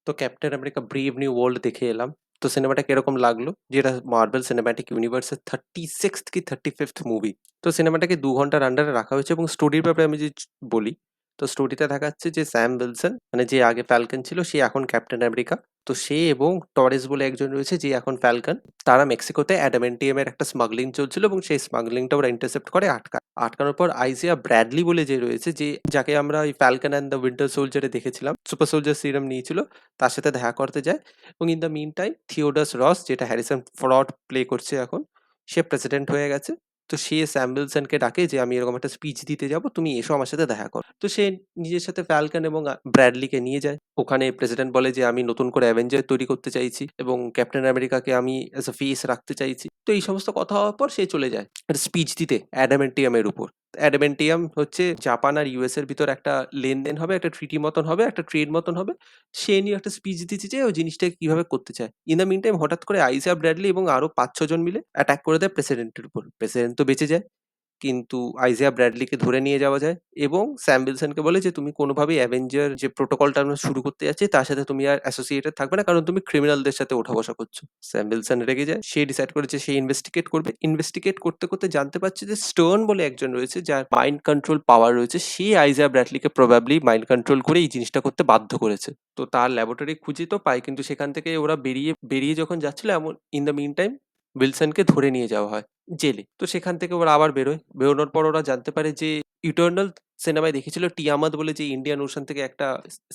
তো captain America brave new world দেখে এলাম। তো সিনেমাটা কিরকম লাগলো? যেটা মার্বেল সিনেম্যাটিক ইউনিভার্সের 36th কি 35th মুভি। তো সিনেমাটাকে 2 ঘন্টার আন্ডারে রাখা হয়েছে এবং স্টোরির ব্যাপারে আমি যদি বলি, তো স্টোরিতে দেখাচ্ছে যে স্যাম উইলসন মানে যে আগে ফ্যালকন ছিল সে এখন ক্যাপ্টেন আমেরিকা। তো সে এবং টরেস বলে একজন রয়েছে যে এখন ফ্যালকন, তারা মেক্সিকোতে অ্যাডামেন্টিয়াম এর একটা স্মাগলিং চলছিল এবং সেই স্মাগলিংটা ওরা ইন্টারসেপ্ট করে আটকানোর পর আইজিয়া ব্র্যাডলি বলে যে রয়েছে, যে যাকে আমরা ওই ফ্যালকন অ্যান্ড দ্য উইন্টার সোলজারে দেখেছিলাম, সুপার সোলজার সিরাম নিয়েছিল, তার সাথে দেখা করতে যায়। এবং ইন দ্য মিন টাইম থিওডাস রস, যেটা হ্যারিসন ফর্ড প্লে করছে এখন, সে প্রেসিডেন্ট হয়ে গেছে। তো সে স্যাম উইলসনকে ডাকে যে আমি এরকম একটা স্পিচ দিতে যাব, তুমি এসো আমার সাথে দেখা করো। তো সে নিজের সাথে ফ্যালকন এবং ব্র্যাডলিকে নিয়ে যায়। ওখানে প্রেসিডেন্ট বলে যে আমি নতুন করে অ্যাভেঞ্জার তৈরি করতে চাইছি এবং ক্যাপ্টেন আমেরিকাকে আমি অ্যাজ আ ফেস রাখতে চাইছি। তো এই সমস্ত কথা হওয়ার পর সে চলে যায় একটা স্পিচ দিতে অ্যাডামেন্টিয়ামের উপর। অ্যাডামেন্টিয়াম হচ্ছে জাপান আর ইউএস এর ভিতর একটা লেনদেন হবে, একটা ট্রিটি মতন হবে, একটা ট্রেড মতন হবে। সে নিয়ে একটা স্পিচ দিতে চায়, ওই জিনিসটাকে কিভাবে করতে চায়। ইন দ্য মিন টাইম হঠাৎ করে আইসা ব্র্যাডলি এবং আরো 5-6 জন মিলে অ্যাটাক করে দেয় প্রেসিডেন্টের উপর। প্রেসিডেন্ট তো বেঁচে যায়, কিন্তু আইজিয়া ব্র্যাডলিকে ধরে নিয়ে যাওয়া যায় এবং স্যাম উইলসনকে বলে যে তুমি কোনোভাবেই অ্যাভেঞ্জার যে প্রোটোকলটা আমরা শুরু করতে যাচ্ছি তার সাথে তুমি আর অ্যাসোসিয়েটেড থাকবে না, কারণ তুমি ক্রিমিনালদের সাথে ওঠা বসা করছো। স্যাম উইলসন রেগে যায়, সে ডিসাইড করেছে সে ইনভেস্টিগেট করবে। ইনভেস্টিগেট করতে করতে জানতে পারছে যে স্টোন বলে একজন রয়েছে যার মাইন্ড কন্ট্রোল পাওয়ার রয়েছে, সে আইজিয়া ব্র্যাডলিকে প্রবাবলি মাইন্ড কন্ট্রোল করে এই জিনিসটা করতে বাধ্য করেছে। তো তার ল্যাবরেটরি খুঁজে তো পায়, কিন্তু সেখান থেকে ওরা বেরিয়ে বেরিয়ে যখন যাচ্ছিল, এমন ইন দ্য মিন টাইম উইলসনকে ধরে নিয়ে যাওয়া হয় জেলে। তো সেখান থেকে ওরা আবার বেরোয়। বেরোনোর পর ওরা জানতে পারে যে ইটার্নাল সিনেমায় দেখেছিল টিয়ামাদ বলে যে ইন্ডিয়ান ওশান থেকে একটা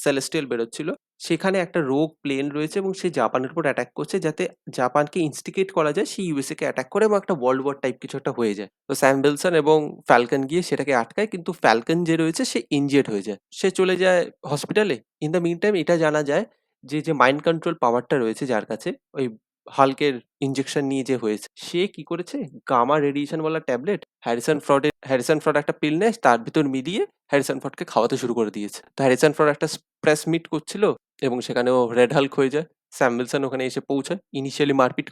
সেলেস্টিয়াল বেরোচ্ছিল, সেখানে একটা রোগ প্লেন রয়েছে এবং সে জাপানের উপর অ্যাটাক করছে, যাতে জাপানকে ইনস্টিগেট করা যায় সেই ইউএসএ কে অ্যাটাক করে এবং একটা ওয়ার্ল্ড ওয়ার টাইপ কিছু একটা হয়ে যায়। তো স্যাম উইলসন এবং ফ্যালকন গিয়ে সেটাকে আটকায়, কিন্তু ফ্যালকন যে রয়েছে সে ইনজিয়ার্ড হয়ে যায়, সে চলে যায় হসপিটালে। ইন দ্য মিন টাইম এটা জানা যায় যে যে মাইন্ড কন্ট্রোল পাওয়ারটা রয়েছে যার কাছে, ওই হাল্কের ইনজেকশন নিয়ে যে হয়েছে, সে কি করেছে, গামা রেডিয়েশন বলা ট্যাবলেট হ্যারিসন ফ্রড একটা পিল নেয়, তার ভিতর মিলিয়ে হ্যারিসন ফর্ডকে খাওয়াতে শুরু করে দিয়েছে। তো হ্যারিসন ফর্ড একটা প্রেস মিট করছিল এবং সেখানে ও রেড হাল্ক হয়ে যায়। স্যাম উইলসন ওখানে এসে পৌঁছায়, ইনিশিয়ালি মারপিট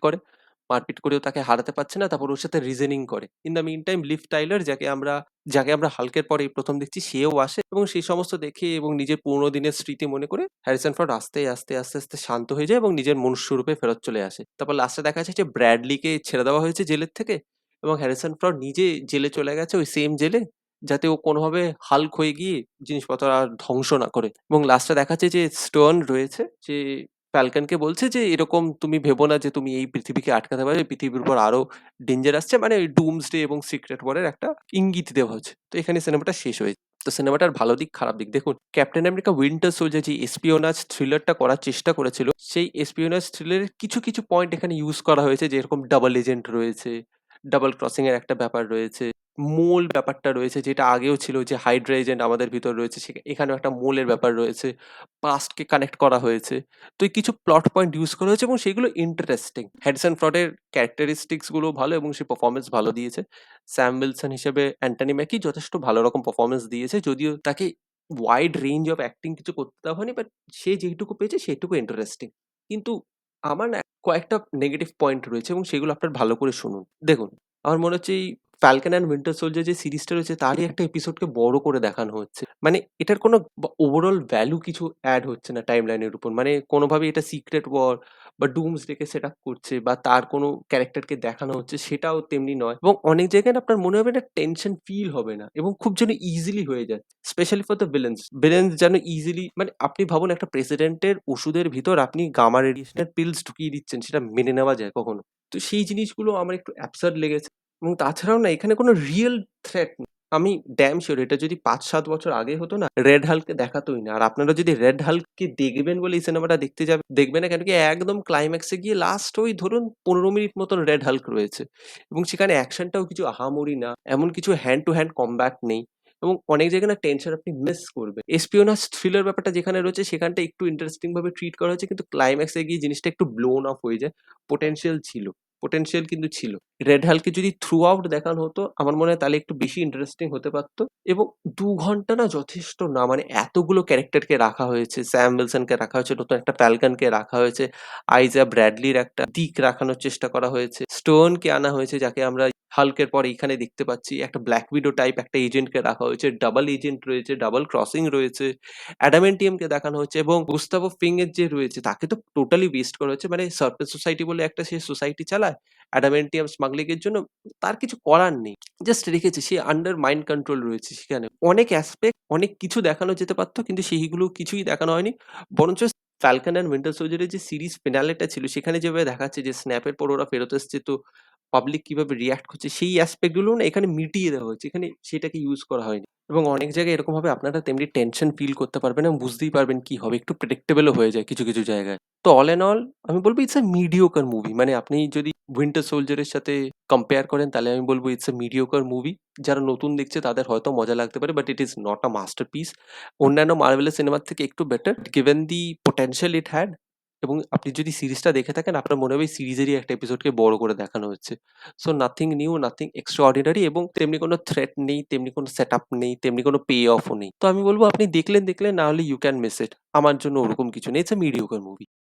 করেও তাকে হারাতে পারছে না, তারপর ওর সাথে রিজনিং করে। In the meantime Liv Tyler, যাকে আমরা হাল্কের পরে প্রথম দেখছি, সেও আসে এবং সেই সমস্ত দেখে এবং নিজের পুরোনো দিনের স্মৃতি মনে করে হ্যারিসন ফোর্ড আস্তে আস্তে আস্তে আস্তে শান্ত হয়ে যায় এবং নিজের মনুষ্য রূপে ফেরত চলে আসে। তারপর লাস্টে দেখা যাচ্ছে যে ব্র্যাডলিকে ছেড়ে দেওয়া হয়েছে জেলের থেকে এবং হ্যারিসন ফোর্ড নিজে জেলে চলে গেছে, ওই সেম জেলে, যাতে ও কোনোভাবে হাল্ক হয়ে গিয়ে জিনিসপত্র আর ধ্বংস না করে। এবং লাস্টে দেখা যাচ্ছে যে স্টোন রয়েছে, যে ফ্যালকনকে বলছে যে এরকম তুমি ভেবো না যে তুমি এই পৃথিবীকে আটকাতে পারবে, পৃথিবীর উপর আরো ডেঞ্জার আসছে, মানে ওই ডুমসডে এবং সিক্রেট ওয়ারের একটা ইঙ্গিত দেওয়া হচ্ছে। তো এখানে সিনেমাটা শেষ হয়েছে। তো সিনেমাটার ভালো দিক খারাপ দিক দেখুন, ক্যাপ্টেন আমেরিকা উইন্টার সোলজার যে এসপিওনাজ থ্রিলারটা করার চেষ্টা করেছিল, সেই এসপিওনাজ থ্রিলারের কিছু কিছু পয়েন্ট এখানে ইউজ করা হয়েছে, যে এরকম ডাবল এজেন্ট রয়েছে, ডাবল ক্রসিং এর একটা ব্যাপার রয়েছে, মোল ব্যাপারটা রয়েছে যেটা আগেও ছিল, যে হাইড্রা এজেন্ট আমাদের ভিতর রয়েছে, এখানেও একটা মোলের ব্যাপার রয়েছে, পাস্টকে কানেক্ট করা হয়েছে। তো এই কিছু প্লট পয়েন্ট ইউজ করা হয়েছে এবং সেগুলো ইন্টারেস্টিং। হ্যারিসন ফ্রডের ক্যারেক্টারিস্টিক্স গুলো ভালো এবং সে পারফরমেন্স ভালো দিয়েছে। স্যাম উইলসন হিসেবে অ্যান্টনি ম্যাকি যথেষ্ট ভালো রকম পারফরমেন্স দিয়েছে, যদিও তাকে ওয়াইড রেঞ্জ অফ অ্যাক্টিং কিছু করতে দেওয়া হয়নি, বাট সে যেটুকু পেয়েছে সেটুকু ইন্টারেস্টিং। কিন্তু আমার না কয়েকটা নেগেটিভ পয়েন্ট রয়েছে এবং সেগুলো আপনার ভালো করে শুনুন। দেখুন, আমার মনে হচ্ছে এই ফ্যালকন অ্যান্ড উইন্টার সোলজার যে সিরিজটা রয়েছে তারই একটা এপিসোডকে বড় করে দেখানো হচ্ছে। মানে এটার কোনো ওভারঅল ভ্যালু কিছু অ্যাড হচ্ছে না টাইম লাইনের উপর। মানে কোনোভাবে এটা সিক্রেট ওয়ার বা ডুমসডেকে সেট আপ করছে বা তার কোনো ক্যারেক্টারকে দেখানো হচ্ছে, সেটাও তেমনি নয়। এবং অনেক জায়গায় না আপনার মনে হবে না, টেনশন ফিল হবে না এবং খুব যেন ইজিলি হয়ে যায়। স্পেশালি ফর দ্য ভিলেন্স যেন ইজিলি, মানে আপনি ভাবুন একটা প্রেসিডেন্টের ওষুধের ভিতর আপনি গামা রেডিয়েশনের পিলস ঢুকিয়ে দিচ্ছেন, সেটা মেনে নেওয়া যায় কখনো? তো সেই জিনিসগুলো আমার একটু অ্যাবসার্ড লেগেছে। এবং তাছাড়াও না এখানে কোনো রিয়েল থ্রেট, আমি ড্যাম শিওর এটা যদি ৫-৭ বছর আগে হতো না, রেড হাল্ককে দেখাতোই না। আর আপনারা যদি রেড হাল্ককে দেখবেন বলে এই সিনেমাটা দেখতে যাবেন, দেখবেন না, কেন কি একদম ক্লাইম্যাক্সে গিয়ে লাস্ট ওই ধরুন ১৫ মিনিট মতন রেড হাল্ক রয়েছে এবং সেখানে অ্যাকশনটাও কিছু আহামরি না, এমন কিছু হ্যান্ড টু হ্যান্ড কমব্যাট নেই এবং অনেক জায়গায় না টেনশন আপনি মিস করবেন। এসপিওনাজ থ্রিলার ব্যাপারটা যেখানে রয়েছে সেখানটা একটু ইন্টারেস্টিং ভাবে ট্রিট করা হয়েছে, কিন্তু ক্লাইম্যাক্সে গিয়ে জিনিসটা একটু ব্লোন অফ হয়ে যায়। পোটেনশিয়াল ছিল, পোটেনশিয়াল কিন্তু ছিল। রেড হাল্ককে যদি থ্রু আউট দেখানো হতো আমার মনে হয় তাহলে একটু বেশি ইন্টারেস্টিং হতে পারতো। এবং ২ ঘন্টা না যথেষ্ট না, মানে এতগুলো ক্যারেক্টারকে রাখা হয়েছে, স্যাম উইলসনকে রাখা হয়েছে, নতুন একটা ফ্যালকনকে রাখা হয়েছে, আইজা ব্র্যাডলির একটা দিক রাখানোর চেষ্টা করা হয়েছে, স্টোনকে আনা হয়েছে যাকে আমরা হাল্কের পর এখানে দেখতে পাচ্ছি, একটা ব্ল্যাক উইডো টাইপ একটা এজেন্টকে রাখা হয়েছে, ডাবল এজেন্ট রয়েছে, ডাবল ক্রসিং রয়েছে, অ্যাডামেন্টিয়ামকে দেখানো হচ্ছে এবং গুস্তাভো ফিং এর যে রয়েছে তাকে তো টোটালি বেস্ট করা হয়েছে। মানে সার্পেস সোসাইটি বলে একটা সে সোসাইটি চালায় অ্যাডামেন্টিয়াম স্মাগলিং এর জন্য, তার কিছু করার নেই। জাস্ট রেখেছে, সে আন্ডার মাইন্ড কন্ট্রোল রয়েছে সেখানে। অনেক অ্যাসপেক্ট, অনেক কিছু দেখানো যেতে পারত কিন্তু সেইগুলো কিছুই দেখানো হয়নি। বরঞ্চ ফ্যালকন অ্যান্ড উইন্টার সোলজার এর যে সিরিজ ফিনালেটা ছিল সেখানে যেভাবে দেখাচ্ছে যে স্ন্যাপের পর ওরা ফেরত এসছে, তো পাবলিক কিভাবে রিঅ্যাক্ট করছে সেই অ্যাসপেক্ট গুলো না এখানে মিটিয়ে দেওয়া হয়েছে। এখানে সেটাকে ইউজ করা হয়নি। এবং অনেক জায়গায় এরকম হবে আপনারা তেমনি টেনশন ফিল করতে পারবেন এবং বুঝতেই পারবেন কি হবে। একটু প্রেডিক্টেবল ও হয়ে যায় কিছু, কিছু জায়গায়। তো অল ইন অল আমি বলব ইটস আ মিডিওকার মুভি। মানে আপনি যদি উইন্টার সোলজার এর সাথে কম্পেয়ার করেন তাহলে আমি বলব ইটস আ মিডিওকার মুভি। যারা নতুন দেখছে তাদের হয়তো মজা লাগতে পারে, but it is not a masterpiece. অন্যান্য মার্ভেলের সিনেমার থেকে একটু better given the potential it had. এবং আপনি যদি সিরিজটা দেখে থাকেন আপনার মনে হবে এই সিরিজেরই একটা এপিসোডকে বড় করে দেখানো হচ্ছে। So nothing new, nothing extraordinary এবং তেমনি কোনো থ্রেট নেই, তেমনি কোনো সেটআপ নেই, তেমনি কোনো পে অফও নেই। তো আমি বলব আপনি দেখলেন, দেখলেন, না হলে ইউ ক্যান মিস ইট। আমার জন্য ওরকম কিছু নেই। It's a mediocre movie.